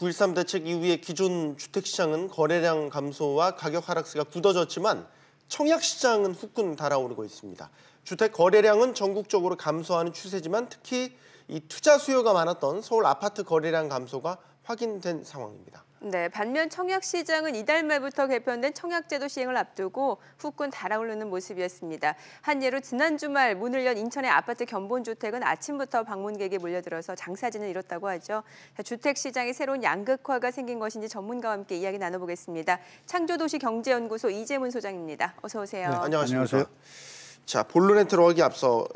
9.13 대책 이후에 기존 주택시장은 거래량 감소와 가격 하락세가 굳어졌지만 청약시장은 후끈 달아오르고 있습니다. 주택 거래량은 전국적으로 감소하는 추세지만 특히 이 투자 수요가 많았던 서울 아파트 거래량 감소가 확인된 상황입니다. 네, 반면 청약시장은 이달 말부터 개편된 청약제도 시행을 앞두고 후끈 달아오르는 모습이었습니다. 한 예로 지난 주말 문을 연 인천의 아파트 견본주택은 아침부터 방문객이 몰려들어서 장사진을 이뤘다고 하죠. 주택시장에 새로운 양극화가 생긴 것인지 전문가와 함께 이야기 나눠보겠습니다. 창조도시경제연구소 이재문 소장입니다. 어서 오세요. 네, 안녕하세요. 자, 본론에 들어가기 앞서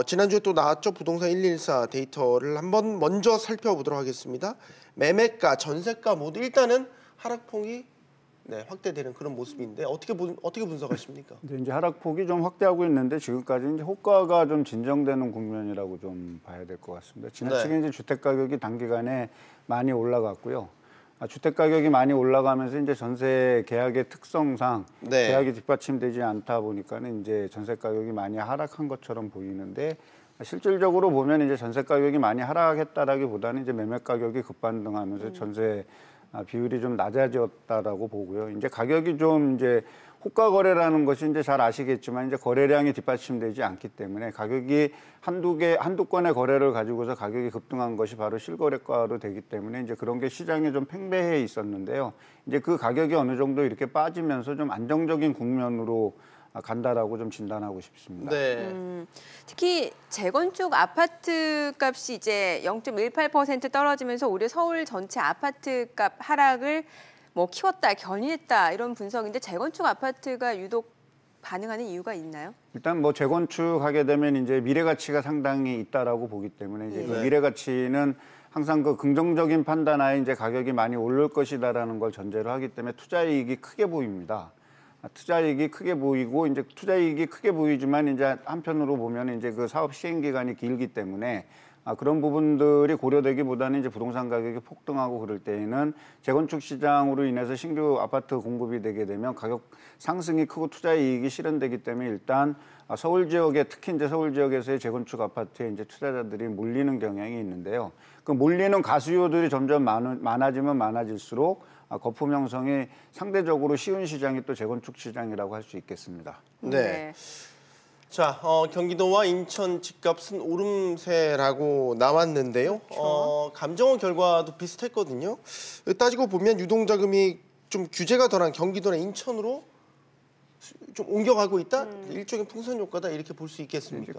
지난주에 또 나왔죠. 부동산 114 데이터를 한번 먼저 살펴보도록 하겠습니다. 매매가, 전세가 모두 일단은 하락폭이 확대되는 그런 모습인데 어떻게 분석하십니까? 이제 하락폭이 좀 확대하고 있는데 지금까지 이제 호가가 좀 진정되는 국면이라고 좀 봐야 될 것 같습니다. 지나치게 이제 주택 가격이 단기간에 많이 올라갔고요. 주택 가격이 많이 올라가면서 이제 전세 계약의 특성상 계약이 뒷받침되지 않다 보니까는 이제 전세 가격이 많이 하락한 것처럼 보이는데 실질적으로 보면 이제 전세 가격이 많이 하락했다라기보다는 이제 매매 가격이 급반등하면서 전세 비율이 좀 낮아졌다라고 보고요. 이제 가격이 좀 이제 호가 거래라는 것이 이제 잘 아시겠지만 이제 거래량이 뒷받침되지 않기 때문에 가격이 한두 건의 거래를 가지고서 가격이 급등한 것이 바로 실거래가로 되기 때문에 이제 그런 게 시장에 좀 팽배해 있었는데요. 이제 그 가격이 어느 정도 이렇게 빠지면서 좀 안정적인 국면으로 간다라고 좀 진단하고 싶습니다. 특히 재건축 아파트 값이 이제 0.18% 떨어지면서 올해 서울 전체 아파트 값 하락을 키웠다, 견인했다 이런 분석인데 재건축 아파트가 유독 반응하는 이유가 있나요? 일단 재건축하게 되면 이제 미래 가치가 상당히 있다라고 보기 때문에 이제 그 미래 가치는 항상 그 긍정적인 판단하에 이제 가격이 많이 오를 것이다라는 걸 전제로 하기 때문에 투자 이익이 크게 보입니다. 투자 이익이 크게 보이고 이제 투자 이익이 크게 보이지만 이제 한편으로 보면 이제 그 사업 시행 기간이 길기 때문에 그런 부분들이 고려되기보다는 이제 부동산 가격이 폭등하고 그럴 때에는 재건축 시장으로 인해서 신규 아파트 공급이 되게 되면 가격 상승이 크고 투자 이익이 실현되기 때문에 일단 서울 지역에 특히 이제 서울 지역에서의 재건축 아파트에 이제 투자자들이 몰리는 경향이 있는데요. 그 몰리는 가수요들이 점점 많아지면 많아질수록 거품 형성이 상대적으로 쉬운 시장이 또 재건축 시장이라고 할 수 있겠습니다. 네. 자, 경기도와 인천 집값은 오름세라고 나왔는데요. 감정원 결과도 비슷했거든요. 따지고 보면 유동자금이 좀 규제가 덜한 경기도나 인천으로 좀 옮겨가고 있다? 일종의 풍선 효과다 이렇게 볼 수 있겠습니까?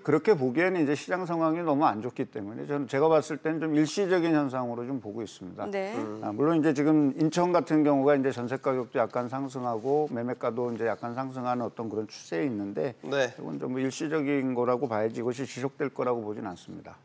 그렇게 보기에는 이제 시장 상황이 너무 안 좋기 때문에 제가 봤을 때는 좀 일시적인 현상으로 좀 보고 있습니다. 물론 이제 지금 인천 같은 경우가 이제 전세 가격도 약간 상승하고 매매가도 이제 약간 상승하는 어떤 그런 추세에 있는데 이건 좀 일시적인 거라고 봐야지 이것이 지속될 거라고 보진 않습니다.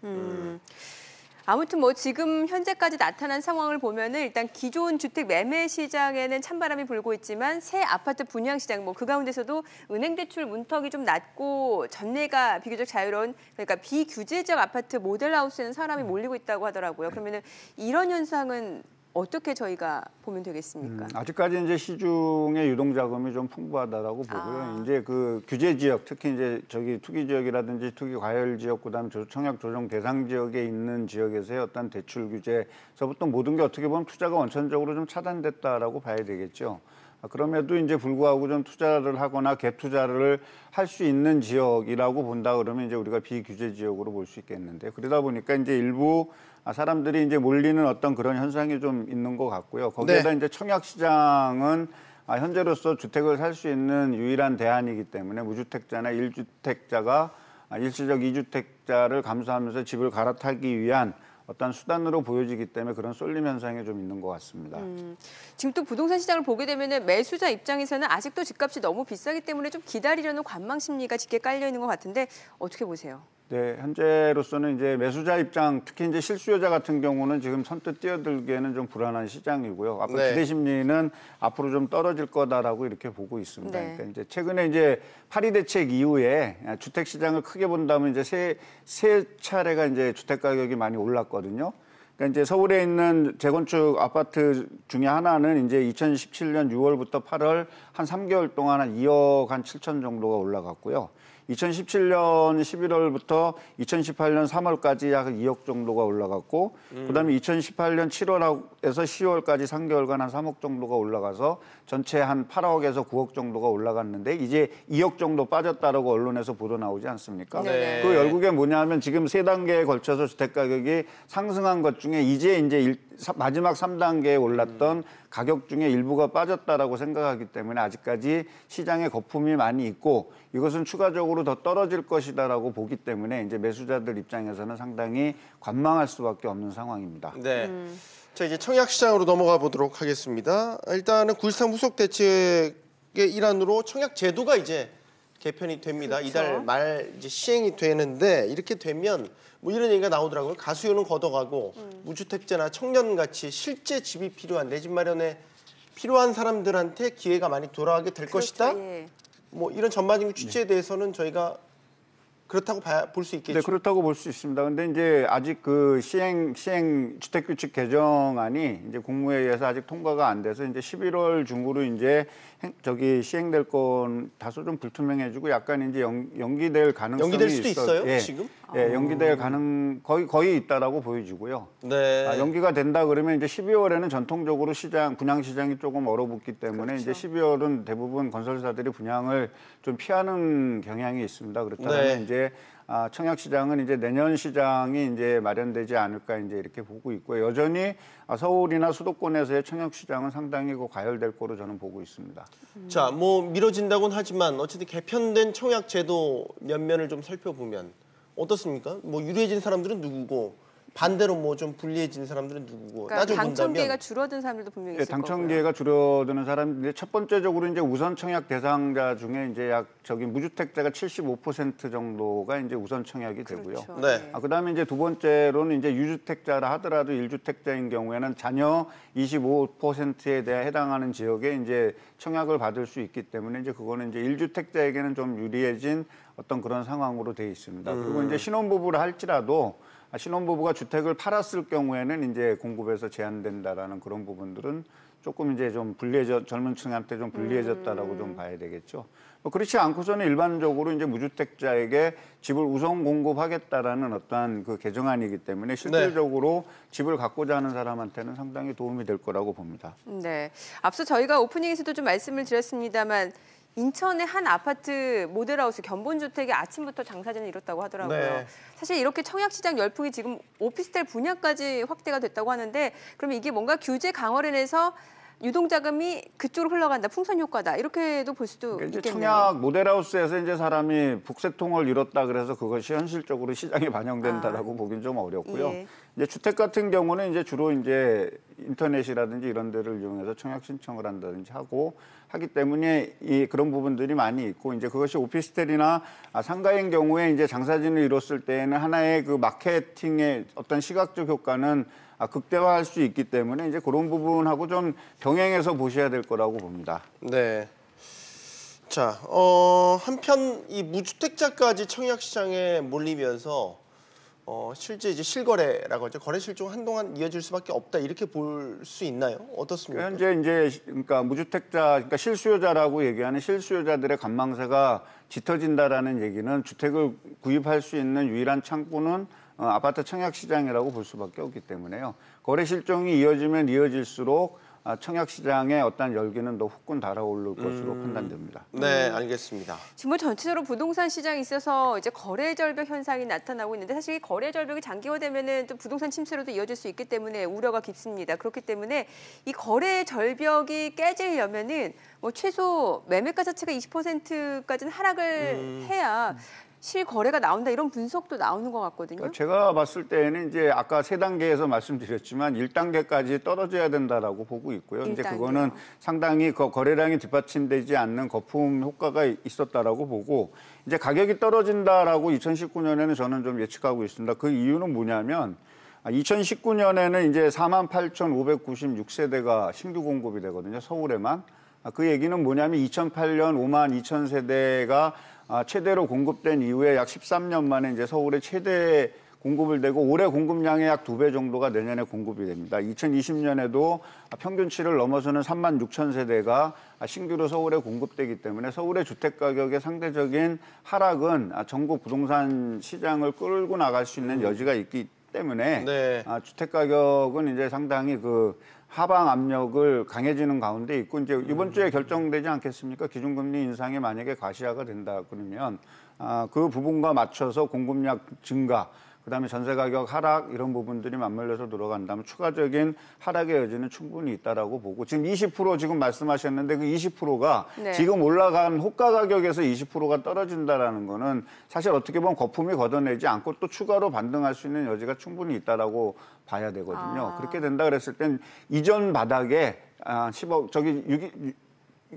아무튼 지금 현재까지 나타난 상황을 보면은 일단 기존 주택 매매 시장에는 찬바람이 불고 있지만 새 아파트 분양 시장 그 가운데서도 은행 대출 문턱이 좀 낮고 전매가 비교적 자유로운 그러니까 비규제적 아파트 모델하우스에는 사람이 몰리고 있다고 하더라고요. 그러면은 이런 현상은 어떻게 저희가 보면 되겠습니까? 아직까지 이제 시중의 유동 자금이 좀 풍부하다라고 보고요. 이제 그 규제 지역, 특히 이제 투기 지역이라든지 투기 과열 지역, 그다음 청약 조정 대상 지역에 있는 지역에서의 어떤 대출 규제서부터 모든 게 어떻게 보면 투자가 원천적으로 좀 차단됐다라고 봐야 되겠죠. 그럼에도 이제 불구하고 좀 투자를 하거나 갭 투자를 할 수 있는 지역이라고 본다 그러면 이제 우리가 비규제 지역으로 볼 수 있겠는데 그러다 보니까 이제 일부 사람들이 이제 몰리는 어떤 그런 현상이 좀 있는 것 같고요. 거기에다 이제 청약 시장은 현재로서 주택을 살 수 있는 유일한 대안이기 때문에 무주택자나 1주택자가 일시적 2주택자를 감수하면서 집을 갈아타기 위한 어떤 수단으로 보여지기 때문에 그런 쏠림 현상이 좀 있는 것 같습니다. 지금 또 부동산 시장을 보게 되면 매수자 입장에서는 아직도 집값이 너무 비싸기 때문에 좀 기다리려는 관망 심리가 짙게 깔려 있는 것 같은데 어떻게 보세요? 네, 현재로서는 이제 매수자 입장, 특히 이제 실수요자 같은 경우는 지금 선뜻 뛰어들기에는 좀 불안한 시장이고요. 앞으로 기대 심리는 앞으로 좀 떨어질 거다라고 이렇게 보고 있습니다. 그러니까 이제 최근에 이제 파리 대책 이후에 주택 시장을 크게 본다면 이제 세 차례가 이제 주택 가격이 많이 올랐거든요. 그러니까 이제 서울에 있는 재건축 아파트 중에 하나는 이제 2017년 6월부터 8월 한 3개월 동안 한 2억 한 7천 정도가 올라갔고요. 2017년 11월부터 2018년 3월까지 약 2억 정도가 올라갔고 그다음에 2018년 7월에서 10월까지 3개월간 한 3억 정도가 올라가서 전체 한 8억에서 9억 정도가 올라갔는데 이제 2억 정도 빠졌다라고 언론에서 보도 나오지 않습니까? 네. 그 결국에 뭐냐면 지금 3단계에 걸쳐서 주택가격이 상승한 것 중에 이제 마지막 3단계에 올랐던 가격 중에 일부가 빠졌다라고 생각하기 때문에 아직까지 시장에 거품이 많이 있고 이것은 추가적으로 더 떨어질 것이다라고 보기 때문에 이제 매수자들 입장에서는 상당히 관망할 수밖에 없는 상황입니다. 네. 자, 이제 청약 시장으로 넘어가 보도록 하겠습니다. 일단은 9.13 후속 대책의 일환으로 청약 제도가 이제 개편이 됩니다. 그렇죠. 이달 말 이제 시행이 되는데 이렇게 되면 뭐 이런 얘기가 나오더라고요. 가수요는 걷어가고 무주택자나 청년같이 실제 집이 필요한 내 집 마련에 필요한 사람들한테 기회가 많이 돌아가게 될 그렇죠. 것이다. 예. 뭐 이런 전반적인 취지에 대해서는 저희가 그렇다고 볼 수 있겠죠. 네, 그렇다고 볼 수 있습니다. 근데 이제 아직 그 시행 주택규칙 개정안이 이제 국무회의에서 아직 통과가 안 돼서 이제 11월 중으로 이제 시행될 건 다소 좀 불투명해지고 약간 이제 연기될 가능성이 연기될 수도 있어요, 예, 지금? 예, 연기될 거의 있다라고 보여지고요. 네. 연기가 된다 그러면 이제 12월에는 전통적으로 분양 시장이 조금 얼어붙기 때문에 그렇죠. 이제 12월은 대부분 건설사들이 분양을 좀 피하는 경향이 있습니다. 그렇다면 네. 이제 청약 시장은 이제 내년 시장이 이제 마련되지 않을까 이제 이렇게 보고 있고요. 여전히 서울이나 수도권에서의 청약 시장은 상당히 과열될 거로 저는 보고 있습니다. 자, 뭐 미뤄진다고는 하지만 어쨌든 개편된 청약 제도 면면을 좀 살펴보면 어떻습니까? 뭐 유리해진 사람들은 누구고 반대로 뭐 좀 불리해진 사람들은 누구고 그러니까 따져 당첨 본다면 기회가 줄어든 사람들도 분명히 있을 당첨 거고요. 기회가 줄어드는 사람인데 첫 번째적으로 이제 우선 청약 대상자 중에 이제 무주택자가 75% 정도가 이제 우선 청약이 되고요. 그렇죠. 네. 그다음에 이제 두 번째로는 이제 유주택자라 하더라도 1주택자인 경우에는 자녀 25%에 대해 해당하는 지역에 이제 청약을 받을 수 있기 때문에 이제 그거는 이제 1주택자에게는 좀 유리해진 어떤 그런 상황으로 돼 있습니다. 그리고 이제 신혼부부를 할지라도 신혼부부가 주택을 팔았을 경우에는 이제 공급에서 제한된다라는 그런 부분들은 조금 이제 좀 젊은 층한테 좀 불리해졌다라고 좀 봐야 되겠죠. 뭐 그렇지 않고서는 일반적으로 이제 무주택자에게 집을 우선 공급하겠다라는 어떠한 그 개정안이기 때문에 실질적으로 집을 갖고자 하는 사람한테는 상당히 도움이 될 거라고 봅니다. 네. 앞서 저희가 오프닝에서도 좀 말씀을 드렸습니다만 인천의 한 아파트 모델하우스 견본주택이 아침부터 장사진을 이뤘다고 하더라고요. 네. 사실 이렇게 청약시장 열풍이 지금 오피스텔 분야까지 확대가 됐다고 하는데 그러면 이게 뭔가 규제 강화를 인해서 유동자금이 그쪽으로 흘러간다, 풍선 효과다 이렇게도 볼 수도 그러니까 있겠네요. 청약 모델하우스에서 이제 사람이 북새통을 이뤘다 그래서 그것이 현실적으로 시장에 반영된다라고 보긴 좀 어렵고요. 예. 이제 주택 같은 경우는 이제 주로 이제 인터넷이라든지 이런 데를 이용해서 청약 신청을 한다든지 하기 때문에 그런 부분들이 많이 있고 이제 그것이 오피스텔이나 상가인 경우에 이제 장사진을 이뤘을 때에는 하나의 그 마케팅의 어떤 시각적 효과는 극대화할 수 있기 때문에 이제 그런 부분하고 좀 병행해서 보셔야 될 거라고 봅니다. 네. 자, 한편 이 무주택자까지 청약 시장에 몰리면서 실제 이제 실거래라고 하죠. 거래 실종 한동안 이어질 수밖에 없다 이렇게 볼 수 있나요? 어떻습니까? 현재 이제 그러니까 무주택자, 그러니까 실수요자라고 얘기하는 실수요자들의 관망세가 짙어진다라는 얘기는 주택을 구입할 수 있는 유일한 창구는 아파트 청약 시장이라고 볼 수밖에 없기 때문에요. 거래 실종이 이어지면 이어질수록 청약 시장의 어떤 열기는 더 후끈 달아오를 것으로 판단됩니다. 네, 알겠습니다. 지금 뭐 전체적으로 부동산 시장에 있어서 이제 거래 절벽 현상이 나타나고 있는데 사실 이 거래 절벽이 장기화되면은 또 부동산 침체로도 이어질 수 있기 때문에 우려가 깊습니다. 그렇기 때문에 이 거래 절벽이 깨지려면은 뭐 최소 매매가 자체가 20%까지는 하락을 해야 실거래가 나온다 이런 분석도 나오는 것 같거든요. 그러니까 제가 봤을 때는 이제 아까 3단계에서 말씀드렸지만 1단계까지 떨어져야 된다라고 보고 있고요. 이제 1단계요. 그거는 상당히 거래량이 뒷받침되지 않는 거품 효과가 있었다라고 보고 이제 가격이 떨어진다라고 2019년에는 저는 좀 예측하고 있습니다. 그 이유는 뭐냐면 2019년에는 이제 48,596세대가 신규 공급이 되거든요. 서울에만. 그 얘기는 뭐냐면 2008년 52,000세대가 최대로 공급된 이후에 약 13년 만에 이제 서울의 최대 공급을 되고 올해 공급량의 약 2배 정도가 내년에 공급이 됩니다. 2020년에도 평균치를 넘어서는 3만 6천 세대가 신규로 서울에 공급되기 때문에 서울의 주택 가격의 상대적인 하락은 전국 부동산 시장을 끌고 나갈 수 있는 여지가 있기 때문에 네. 주택 가격은 이제 상당히 그 하방 압력을 강해지는 가운데 있고 이제 이번 주에 결정되지 않겠습니까? 기준금리 인상이 만약에 과시화가 된다 그러면 그 부분과 맞춰서 공급량 증가, 그다음에 전세 가격 하락 이런 부분들이 맞물려서 들어간다면 추가적인 하락의 여지는 충분히 있다라고 보고 지금 20% 지금 말씀하셨는데 그 20%가 네. 지금 올라간 호가 가격에서 20%가 떨어진다라는 거는 사실 어떻게 보면 거품이 걷어내지 않고 또 추가로 반등할 수 있는 여지가 충분히 있다라고 봐야 되거든요. 그렇게 된다 그랬을 땐 이전 바닥에 10억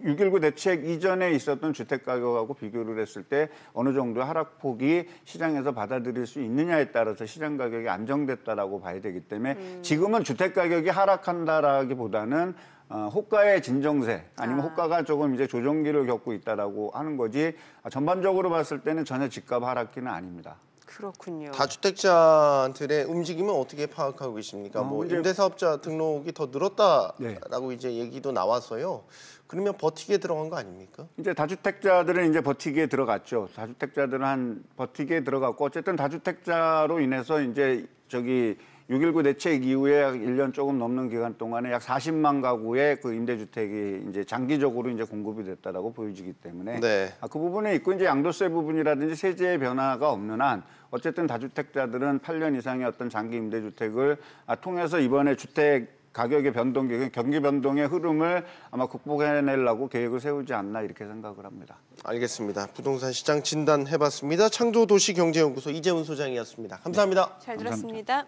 6.19 대책 이전에 있었던 주택 가격하고 비교를 했을 때 어느 정도의 하락폭이 시장에서 받아들일 수 있느냐에 따라서 시장 가격이 안정됐다라고 봐야 되기 때문에 지금은 주택 가격이 하락한다라기보다는 호가의 진정세 아니면 호가가 조금 이제 조정기를 겪고 있다라고 하는 거지 전반적으로 봤을 때는 전혀 집값 하락기는 아닙니다. 그렇군요. 다주택자들의 움직임은 어떻게 파악하고 계십니까? 뭐 이제- 임대사업자 등록이 더 늘었다라고 네. 이제 얘기도 나와서요. 그러면 버티게 들어간 거 아닙니까? 이제 다주택자들은 이제 버티기에 들어갔죠. 다주택자들은 버티기에 들어갔고 어쨌든 다주택자로 인해서 이제 6.19 대책 이후에 1년 조금 넘는 기간 동안에 약 40만 가구의 그 임대주택이 이제 장기적으로 이제 공급이 됐다라고 보여지기 때문에 네. 그 부분에 있고 이제 양도세 부분이라든지 세제의 변화가 없는 한 어쨌든 다주택자들은 8년 이상의 어떤 장기 임대주택을 통해서 이번에 주택 가격의 변동, 경기 변동의 흐름을 아마 극복해내려고 계획을 세우지 않나 이렇게 생각을 합니다. 알겠습니다. 부동산 시장 진단해봤습니다. 창조도시경제연구소 이재훈 소장이었습니다. 감사합니다. 잘 들었습니다.